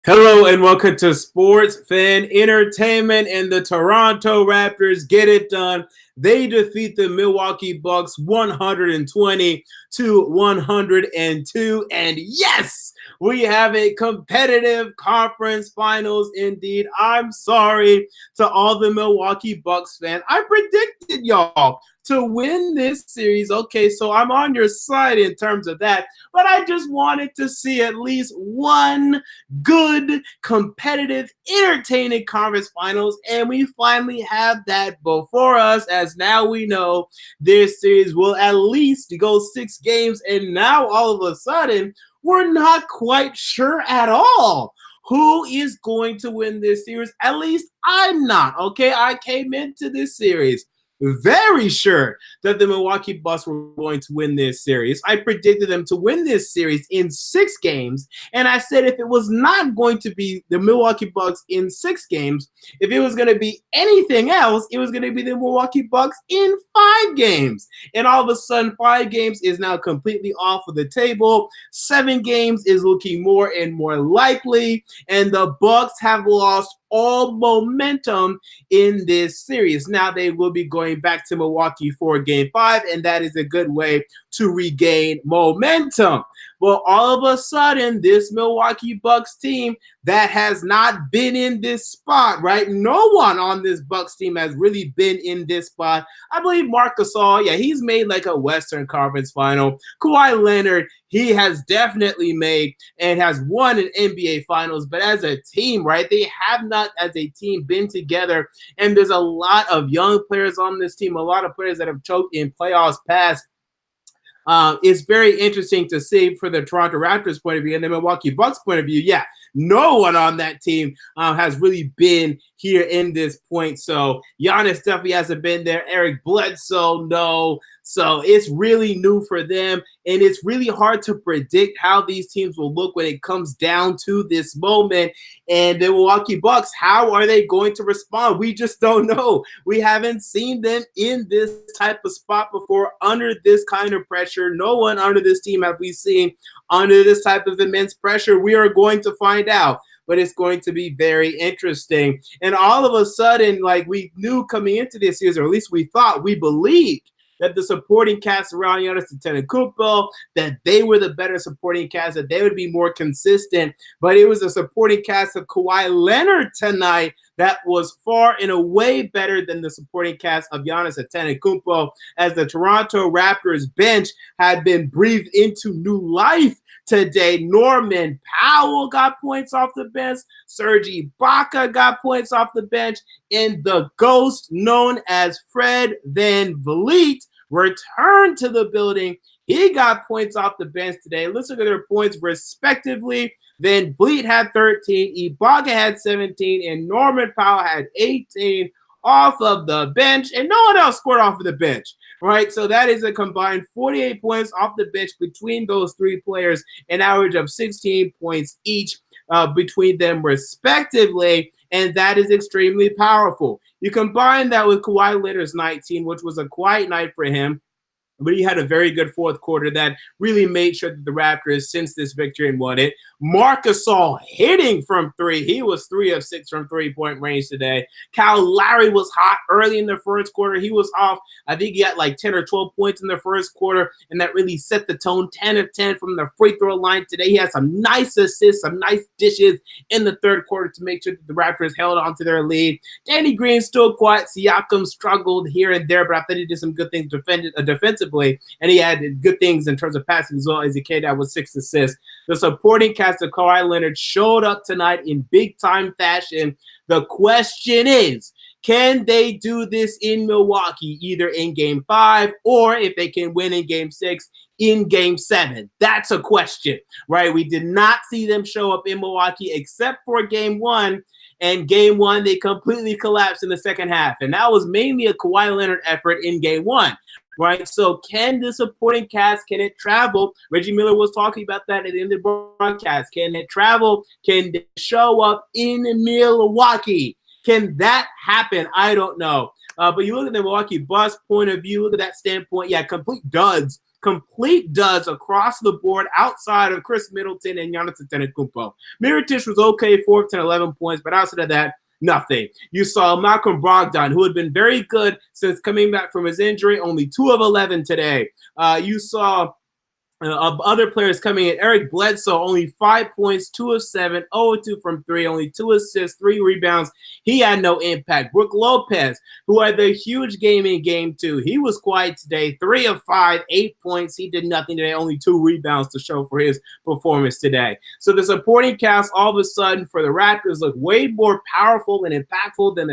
Hello and welcome to Sports Fan Entertainment, and the Toronto Raptors get it done. They defeat the Milwaukee Bucks 120-102. And yes, we have a competitive conference finals indeed. I'm sorry to all the Milwaukee Bucks fans. I predicted y'all to win this series. Okay, so I'm on your side in terms of that, but I just wanted to see at least one good, competitive, entertaining conference finals, and we finally have that before us, as now we know this series will at least go 6 games, and now all of a sudden we're not quite sure at all who is going to win this series. At least I'm not. Okay, I came into this series very sure that the Milwaukee Bucks were going to win this series. I predicted them to win this series in 6 games, and I said if it was not going to be the Milwaukee Bucks in 6 games, if it was going to be anything else, it was going to be the Milwaukee Bucks in 5 games. And all of a sudden, 5 games is now completely off of the table. 7 games is looking more and more likely, and the Bucks have lost all momentum in this series. Now they will be going back to Milwaukee for Game 5, and that is a good way to regain momentum. Well, all of a sudden, this Milwaukee Bucks team that has not been in this spot, right? No one on this Bucks team has really been in this spot. I believe Marc Gasol, he's made like a Western Conference final. Kawhi Leonard, he has definitely made and has won an NBA Finals, but as a team, right, they have not as a team been together, and there's a lot of young players on this team, a lot of players that have choked in playoffs past. It's very interesting to see for the Toronto Raptors point of view and the Milwaukee Bucks point of view. Yeah, no one on that team has really been here in this point. So Giannis definitely hasn't been there. Eric Bledsoe, no. So it's really new for them, and it's really hard to predict how these teams will look when it comes down to this moment. And the Milwaukee Bucks, how are they going to respond? We just don't know. We haven't seen them in this type of spot before, under this kind of pressure. No one under this team have we seen under this type of immense pressure. We are going to find out, but it's going to be very interesting. And all of a sudden, like we knew coming into this season, or at least we thought, we believed that the supporting cast around Giannis Antetokounmpo, that they were the better supporting cast, that they would be more consistent. But it was a supporting cast of Kawhi Leonard tonight that was far and away better than the supporting cast of Giannis Antetokounmpo, as the Toronto Raptors bench had been breathed into new life today. Norman Powell got points off the bench. Serge Ibaka got points off the bench. And the ghost known as Fred VanVleet returned to the building. He got points off the bench today. Let's look at their points respectively. VanVleet had 13, Ibaka had 17, and Norman Powell had 18 off of the bench, and no one else scored off of the bench, right? So that is a combined 48 points off the bench between those 3 players, an average of 16 points each between them respectively, and that is extremely powerful. You combine that with Kawhi Leonard's 19, which was a quiet night for him, but he had a very good fourth quarter that really made sure that the Raptors cinched this victory and won it. Marc Gasol hitting from 3. He was 3 of 6 from 3-point range today. Kyle Lowry was hot early in the first quarter. He was off. I think he had like 10 or 12 points in the first quarter, and that really set the tone. 10 of 10 from the free throw line today. He had some nice assists, some nice dishes in the third quarter to make sure that the Raptors held on to their lead. Danny Green still quiet. Siakam struggled here and there, but I think he did some good things defensively. And he had good things in terms of passing as well, as he came out with 6 assists. The supporting cast of Kawhi Leonard showed up tonight in big-time fashion. The question is, can they do this in Milwaukee, either in Game 5 or if they can win in Game 6, in Game 7? That's a question, right? We did not see them show up in Milwaukee except for Game 1. And Game 1, they completely collapsed in the second half. And that was mainly a Kawhi Leonard effort in Game 1. Right, so can the supporting cast, can it travel? Reggie Miller was talking about that at the end of the broadcast. Can it travel? Can they show up in Milwaukee? Can that happen? I don't know. But you look at the Milwaukee Bucks point of view, look at that standpoint. Yeah, complete duds complete duds across the board outside of Chris Middleton and Giannis Antetokounmpo. Mirotic was okay, 4 to 11 points, but outside of that, nothing. You saw Malcolm Brogdon, who had been very good since coming back from his injury, only 2 of 11 today. You saw other players coming in. Eric Bledsoe, only 5 points, 2 of 7, 0 2 from 3, only 2 assists, 3 rebounds. He had no impact. Brook Lopez, who had the huge game in game 2, he was quiet today. 3 of 5, 8 points. He did nothing today, only 2 rebounds to show for his performance today. So the supporting cast all of a sudden for the Raptors looked way more powerful and impactful than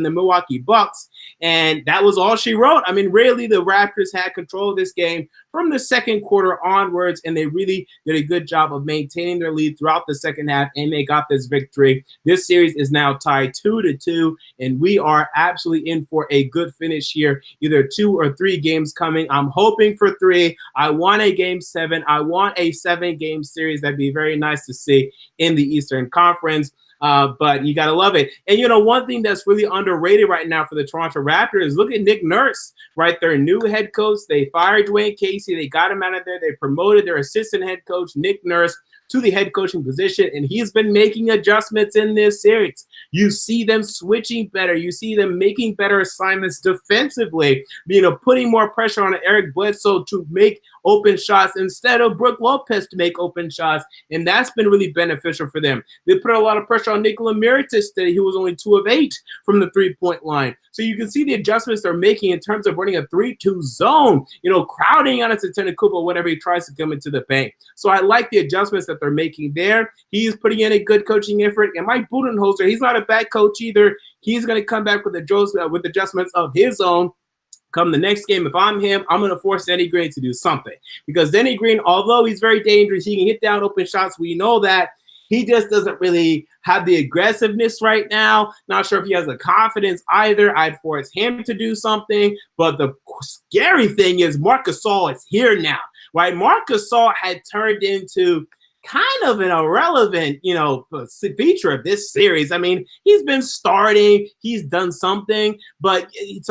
the Milwaukee Bucks. And that was all she wrote. I mean, really, the Raptors had control of this game from the second quarter onwards, and they really did a good job of maintaining their lead throughout the second half, and they got this victory. This series is now tied 2-2, and we are absolutely in for a good finish here, either 2 or 3 games coming. I'm hoping for 3. I want a game 7. I want a 7-game series. That'd be very nice to see in the Eastern Conference. But you got to love it. And, you know, one thing that's really underrated right now for the Toronto Raptors, look at Nick Nurse, right? Their new head coach. They fired Dwayne Casey. They got him out of there. They promoted their assistant head coach, Nick Nurse, to the head coaching position, and he's been making adjustments in this series. You see them switching better. You see them making better assignments defensively, you know, putting more pressure on Eric Bledsoe to make open shots instead of Brook Lopez to make open shots, and that's been really beneficial for them. They put a lot of pressure on Nikola Mirotic today. He was only 2 of 8 from the three-point line. So you can see the adjustments they're making in terms of running a 3-2 zone, you know, crowding on Antetokounmpo whenever he tries to come into the paint. So I like the adjustments that they're making there. He's putting in a good coaching effort. And Mike Budenholzer, he's not a bad coach either. He's going to come back with adjustments of his own. Come the next game, if I'm him, I'm going to force Danny Green to do something. Because Danny Green, although he's very dangerous, he can hit down open shots. We know that. He just doesn't really have the aggressiveness right now. Not sure if he has the confidence either. I'd force him to do something. But the scary thing is Marc Gasol is here now, right? Marc Gasol had turned into kind of an irrelevant, you know, feature of this series. I mean, he's been starting, he's done some things, but he's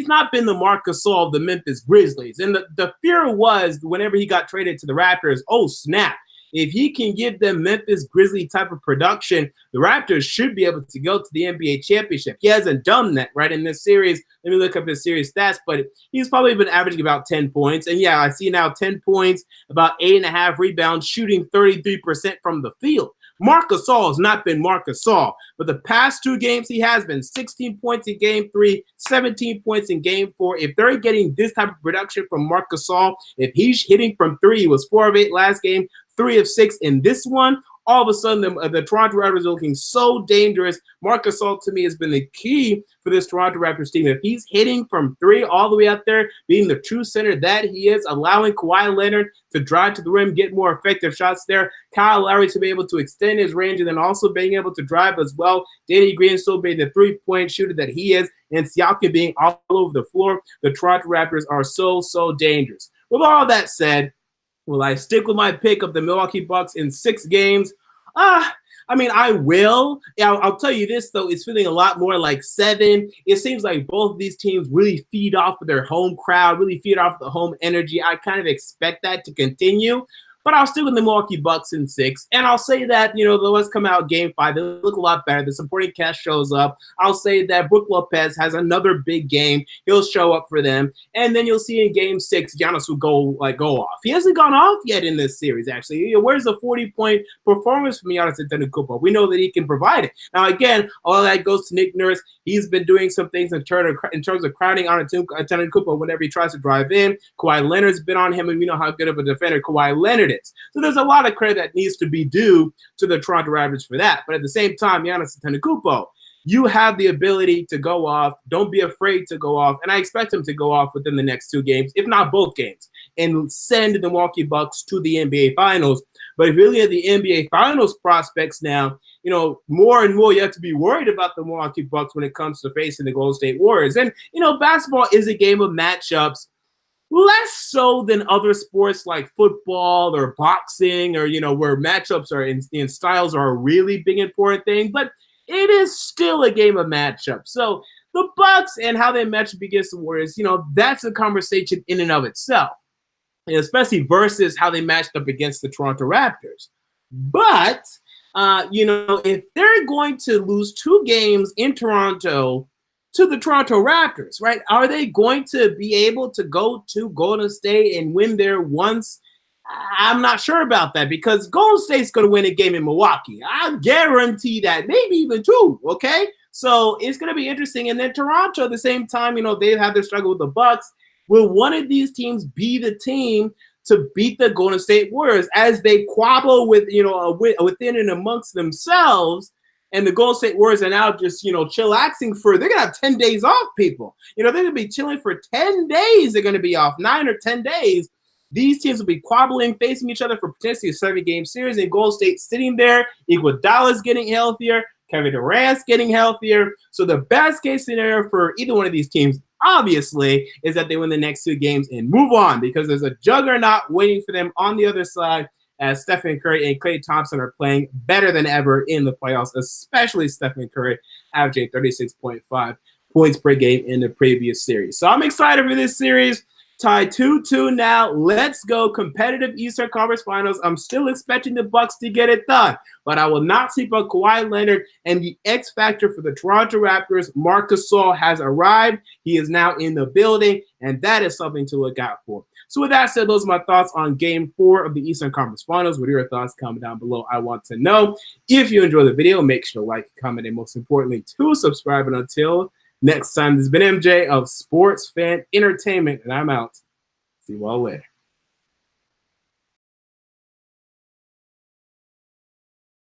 not been the Marc Gasol of the Memphis Grizzlies. And the fear was whenever he got traded to the Raptors, oh snap, if he can give them Memphis Grizzly type of production, the Raptors should be able to go to the NBA championship. He hasn't done that, right, in this series. Let me look up his series stats, but he's probably been averaging about 10 points. And yeah, I see now 10 points, about 8.5 rebounds, shooting 33% from the field. Marc Gasol has not been Marc Gasol, but the past 2 games he has been 16 points in game 3, 17 points in game 4. If they're getting this type of production from Marc Gasol, if he's hitting from 3, he was 4 of 8 last game, 3 of 6 in this one. All of a sudden, the Toronto Raptors are looking so dangerous. Marc Gasol, to me, has been the key for this Toronto Raptors team. If he's hitting from 3 all the way out there, being the true center that he is, allowing Kawhi Leonard to drive to the rim, get more effective shots there, Kyle Lowry to be able to extend his range, and then also being able to drive as well, Danny Green still being the three-point shooter that he is, and Siakam being all over the floor, the Toronto Raptors are so, so dangerous. With all that said, will I stick with my pick of the Milwaukee Bucks in 6 games? I mean, I will. I'll tell you this, though. It's feeling a lot more like 7. It seems like both of these teams really feed off of their home crowd, really feed off the home energy. I kind of expect that to continue. But I'll stick with the Milwaukee Bucks in 6. And I'll say that, you know, let's come out game 5. They look a lot better. The supporting cast shows up. I'll say that Brook Lopez has another big game. He'll show up for them. And then you'll see in game 6, Giannis will go off. He hasn't gone off yet in this series, actually. You know, where's the 40-point performance from Giannis Antetokounmpo? We know that he can provide it. Now, again, all that goes to Nick Nurse. He's been doing some things in terms of crowding on Antetokounmpo whenever he tries to drive in. Kawhi Leonard's been on him, and we know how good of a defender Kawhi Leonard is. So there's a lot of credit that needs to be due to the Toronto Raptors for that. But at the same time, Giannis Antetokounmpo, you have the ability to go off. Don't be afraid to go off. And I expect him to go off within the next 2 games, if not both games, and send the Milwaukee Bucks to the NBA Finals. But if you really at the NBA Finals prospects now, you know, more and more you have to be worried about the Milwaukee Bucks when it comes to facing the Golden State Warriors. And, you know, basketball is a game of matchups. Less so than other sports like football or boxing, or, you know, where matchups are in styles are a really big important thing, but it is still a game of matchups. So the Bucks and how they match up against the Warriors, you know, that's a conversation in and of itself. especially versus how they matched up against the Toronto Raptors. But if they're going to lose 2 games in Toronto to the Toronto Raptors, right? Are they going to be able to go to Golden State and win there once? I'm not sure about that because Golden State's going to win a game in Milwaukee. I guarantee that, maybe even 2. Okay, so it's going to be interesting. And then Toronto, at the same time, they've had their struggle with the Bucks. Will one of these teams be the team to beat the Golden State Warriors as they quabble with within and amongst themselves? And the Golden State Warriors are now just chillaxing they're gonna have 10 days off. People, they're gonna be chilling for 10 days. They're gonna be off 9 or 10 days. These teams will be quabbling, facing each other for potentially a 7-game series. And Golden State sitting there, Iguodala's getting healthier, Kevin Durant's getting healthier. So the best case scenario for either one of these teams, obviously, is that they win the next 2 games and move on, because there's a juggernaut waiting for them on the other side, as Stephen Curry and Klay Thompson are playing better than ever in the playoffs, especially Stephen Curry, averaging 36.5 points per game in the previous series. So I'm excited for this series. Tied 2-2 now. Let's go. Competitive Eastern Conference Finals. I'm still expecting the Bucks to get it done, but I will not sleep on Kawhi Leonard and the X factor for the Toronto Raptors. Marc Gasol has arrived. He is now in the building, and that is something to look out for. So with that said, those are my thoughts on Game 4 of the Eastern Conference Finals. What are your thoughts? Comment down below. I want to know. If you enjoy the video, make sure to like, comment, and most importantly, to subscribe. And until next time, this has been MJ of Sports Fan Entertainment, and I'm out. See you all later.